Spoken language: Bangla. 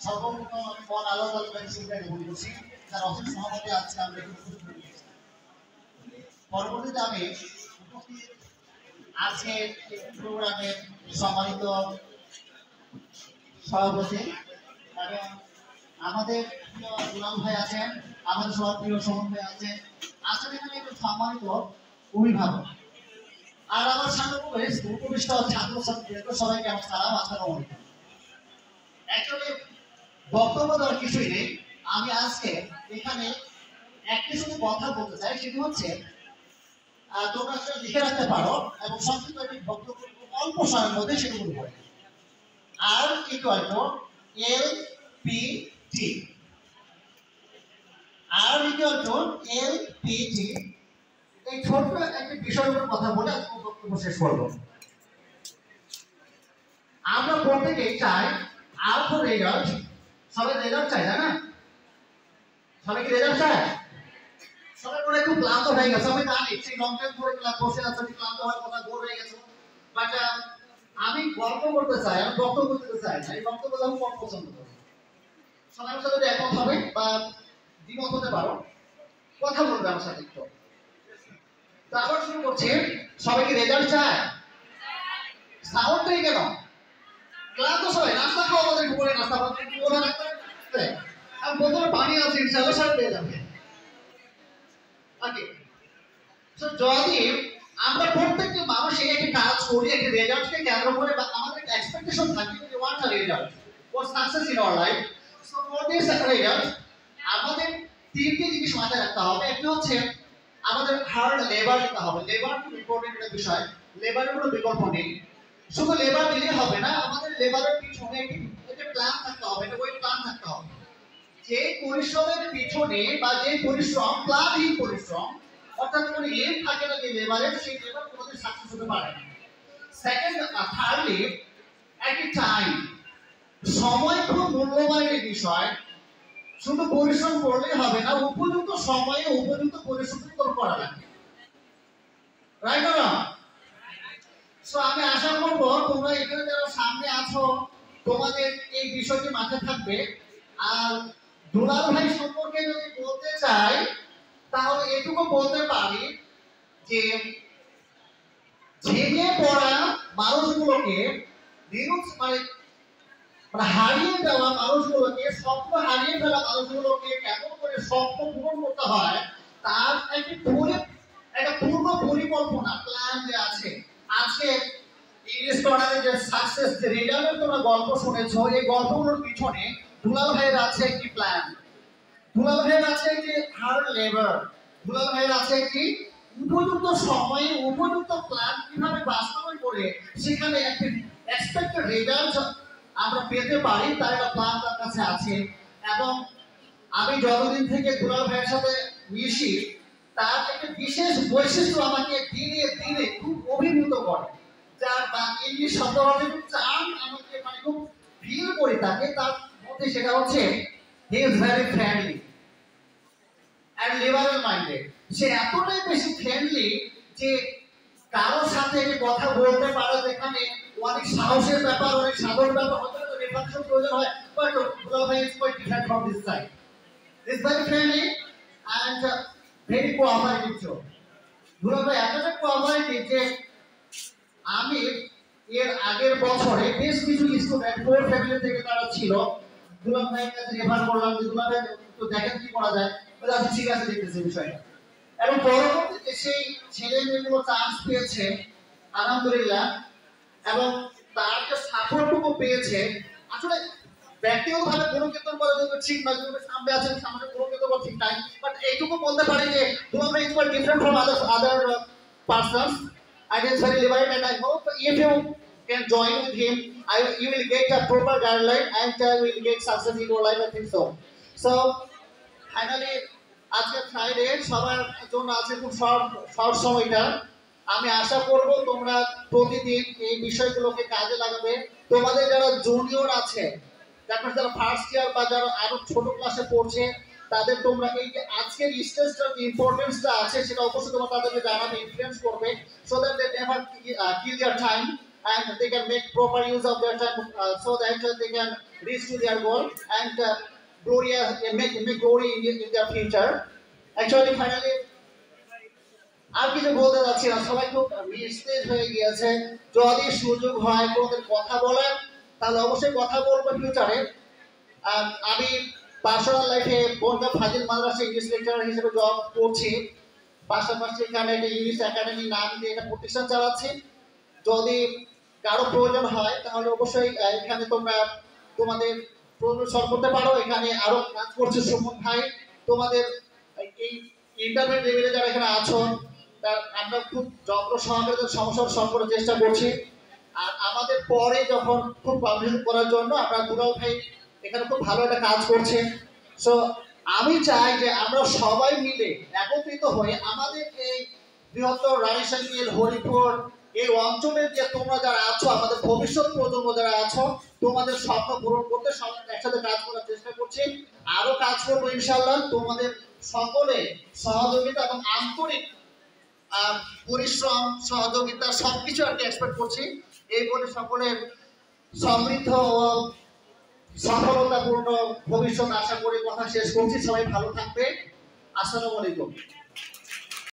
সর্বপ্রথম আমি মন আল্লাহ তাআলার শুকরিয়া জ্ঞাপন করছি তার অশেষ সহমতে আজকে আমরা এখানে উপস্থিত হয়েছি। পরবর্তীতে আমি উপস্থিত আজকে এই প্রোগ্রামের সম্মানিত সভাপতি এবং আমাদের প্রিয় দুলাল ভাই আছেন, আমাদের সবার প্রিয় সুমন ভাই আছেন, আছেন এখানে একটু সম্মানিত অভিভাবক, আর আমার সামনে উপবিষ্ট ছাত্রছাত্রীদেরকে সবাইকে আমার সালাম আসসালামু আলাইকুম। অ্যাকচুয়ালি বক্তব্য দেওয়ার কিছুই নেই, আমি আজকে এখানে একটি শুধু কথা বলতে চাই, সেটি হচ্ছে তোমরা সেটা লিখে রাখতে পারো এবং সংক্ষিপ্ত একটি বক্তব্য অল্প সময়ের মধ্যে সেটা বলবো। আর equal to L P T, আর equal to L P T. এই ছোট্ট একটি বিষয়ের উপর কথা বলে আজকে বক্তব্য শেষ করব। আমরা প্রত্যেকেই চাই আউট রেজাল্ট, সবাই রেজাল্ট চাই, তাই না? সবাই কি রেজাল্ট চায়? সবাই মনে খুব ক্লান্ত হয়ে গেছে, আমি জানি সেই লং টাইম ধরে ক্লাস বসে আছে, ক্লান্ত হওয়ার কথা বোর হয়ে গেছে। বাট আমি গল্প করতে চাই, আমি বক্তব্য দিতে চাই না। এই বক্তব্য আমি কম পছন্দ করি। সবাই আমার সাথে একমত হবে বা দ্বিমত হতে পারো, কথা বলবে আমার সাথে একটু। তো আবার শুরু করছি, সবাই কি রেজাল্ট চায়? সাউন্ডটাই কেন ক্লান্ত? সবাই নাস্তা খাওয়া আমাদের উপরে নাস্তা মনে রাখতে আর বোতলে পানি আছে, ইনশাআল্লাহ সাথে পেয়ে যাবে। ওকে, তো যদি আমরা প্রত্যেকটা মানুষ একটি কাজ করি, একটি রেজাল্টকে কেন্দ্র করে বা আমাদের একটা এক্সপেকটেশন থাকে যে what a result for success in our life. So for this result আমাদের তিনটি জিনিস মাথায় রাখতে হবে। একটা হচ্ছে আমাদের হার্ড লেবার দিতে হবে। লেবার খুব ইম্পর্টেন্ট একটা বিষয়, লেবারের কোনো বিকল্প নেই। শুধু লেবার দিলে হবে না, আমাদের লেবারের পিছনে একটা প্ল্যান থাকতে হবে, একটা ওই প্ল্যান থাকতে হবে। যে পরিশ্রমের পিছনে বা যে পরিশ্রম প্ল্যানহীন পরিশ্রম, অর্থাৎ কোনো এম থাকে না যে লেবারের, সেই লেবার কোনোদিন সাকসেস হতে পারে না। সেকেন্ড থার্ডলি একটা টাইম, সময় খুব মূল্যবানের বিষয়। শুধু পরিশ্রম করলেই হবে না, উপযুক্ত সময়ে উপযুক্ত পরিশ্রম করা লাগে, রাইট না? সো আমি আশা করব তোমরা এখানে যারা সামনে আছো তোমাদের এই বিষয়টি মাথায় থাকবে। আর দুলাল ভাই সম্পর্কে যদি বলতে চাই তাহলে এটুকু বলতে পারি যে ভেঙে পড়া মানুষগুলোকে মানে হারিয়ে দেওয়া মানুষগুলোকে, স্বপ্ন হারিয়ে ফেলা মানুষগুলোকে কেমন করে স্বপ্ন পূরণ করতে হয় তার একটা পূর্ণ পরিকল্পনা প্ল্যান যে আছে। আজকে ইংলিশ কর্নারে যে সাকসেস রেজাল্টের তোমরা গল্প শুনেছো, এই গল্পগুলোর পিছনে দুলাল ভাইয়ের আছে একটি প্ল্যান, দুলাল ভাইয়ের আছে একটি হার্ড লেবার, দুলাল ভাইয়ের আছে একটি উপযুক্ত সময়ে উপযুক্ত প্ল্যান কিভাবে বাস্তবায়ন করে সেখানে একটি এক্সপেক্টেড রেজাল্ট আমরা পেতে পারি, তার একটা প্ল্যান তার কাছে আছে। এবং আমি যতদিন থেকে দুলাল ভাইয়ের সাথে মিশি তার একটা বিশেষ বৈশিষ্ট্য আমাকে দিনে দিনে খুব অভিভূত করে, যার বা ইংলিশ শব্দ খুব চান আমাকে, মানে খুব ফিল করি তাকে, তার মধ্যে সেটা হচ্ছে he is very friendly and liberal minded. সে এতটাই বেশি ফ্রেন্ডলি যে কারোর সাথে কথা বলতে পারে, যেখানে অনেক সাহসের ব্যাপার, অনেক সাধারণ ব্যাপার, হয়তো রিফ্লেকশন প্রয়োজন হয়, বাট দুলাল ভাই is quite different from this side. Is very friendly and very cooperative too. Dulal ভাই এতটা কোঅপারেটিভ যে আমি এর আগের বছরে বেশ কিছু স্টুডেন্ট পোর ফ্যামিলি থেকে তারা ছিল, দুলাল ভাইয়ের কাছে রেফার করলাম যে দুলাল ভাই একটু দেখেন কি করা যায়, বলে আচ্ছা ঠিক আছে দেখতেছি বিষয়টা। এবং পরবর্তীতে সেই ছেলে মেয়েগুলো চান্স পেয়েছে আলহামদুলিল্লাহ, এবং তার যে সাপোর্টটুকু পেয়েছে, আসলে ব্যক্তিগতভাবে কোনো ক্ষেত্রে বলা যাবে ঠিক না, যদি সামনে আছেন সামনে কোনো ক্ষেত্রে বলা ঠিক নাই, বাট এইটুকু বলতে পারি যে দুলাল ভাই is quite different from other persons and it's very liberated, and I hope if you can join with him, you will get a proper guideline and you will get success in your life, I think so. So finally আজকে ফ্রাইডে সবার জন্য আছে খুব শর্ট সময়টা। আমি আশা করব তোমরা প্রতিদিন এই বিষয়গুলোকে কাজে লাগাবে। তোমাদের যারা জুনিয়র আছে, যারা ফার্স্ট ইয়ার বা যারা আরো ছোট ক্লাসে পড়ছে, তাদের তোমরা এই যে আজকের স্টেজটার যে ইম্পর্টেন্সটা আছে সেটা অবশ্যই তোমরা তাদেরকে জানাবে, ইনফ্লুয়েন্স করবে, so that they never kill their time and they can make proper use of their time so that they can reach to their goal and make glory in their future. Actually, finally, আর কিছু বলতে যাচ্ছি না, সবাই খুব নিস্তেজ হয়ে গিয়েছে। যদি সুযোগ হয় কোনোদিন কথা বলার, তাহলে অবশ্যই কথা বলবো ফিউচারে। আমি পার্সোনাল লাইফে বনগাঁ ফাজিল মাদ্রাসা ইংলিশ লেকচারার হিসেবে জব করছি, পাশাপাশি এখানে একটা ইংলিশ একাডেমি নাম দিয়ে একটা প্রতিষ্ঠান চালাচ্ছি। যদি কারো প্রয়োজন হয় তাহলে অবশ্যই এখানে তোমরা তোমাদের প্রয়োজন সলভ করতে পারো। এখানে আরো কাজ করছে সুমন ভাই। তোমাদের এই ইন্টারমিডিয়েট লেভেলে যারা এখানে আছো, আমরা খুব যত্ন সহকারে সমস্যার সলভ করার চেষ্টা করছি। আর আমাদের পরে যখন খুব পাবলিশ করার জন্য আমরা দুলাল ভাই এখানে খুব ভালো একটা কাজ করছে। সো আমি চাই যে আমরা সবাই মিলে একত্রিত হয়ে আমাদের এই বৃহত্তর রানীশাহী, হরিপুর এই অঞ্চলের যে তোমরা যারা আছো, আমাদের ভবিষ্যৎ প্রজন্ম যারা আছো, তোমাদের স্বপ্ন পূরণ করতে সবাই একসাথে কাজ করার চেষ্টা করছি। আরো কাজ করবো ইনশাআল্লাহ। তোমাদের সকলে সহযোগিতা এবং আন্তরিক পরিশ্রম, সহযোগিতা সবকিছু আর কি এক্সপেক্ট করছি। এই বলে সকলের সমৃদ্ধ ও সফলতাপূর্ণ ভবিষ্যৎ আশা করে কথা শেষ করছি। সবাই ভালো থাকবে। আসসালামু আলাইকুম।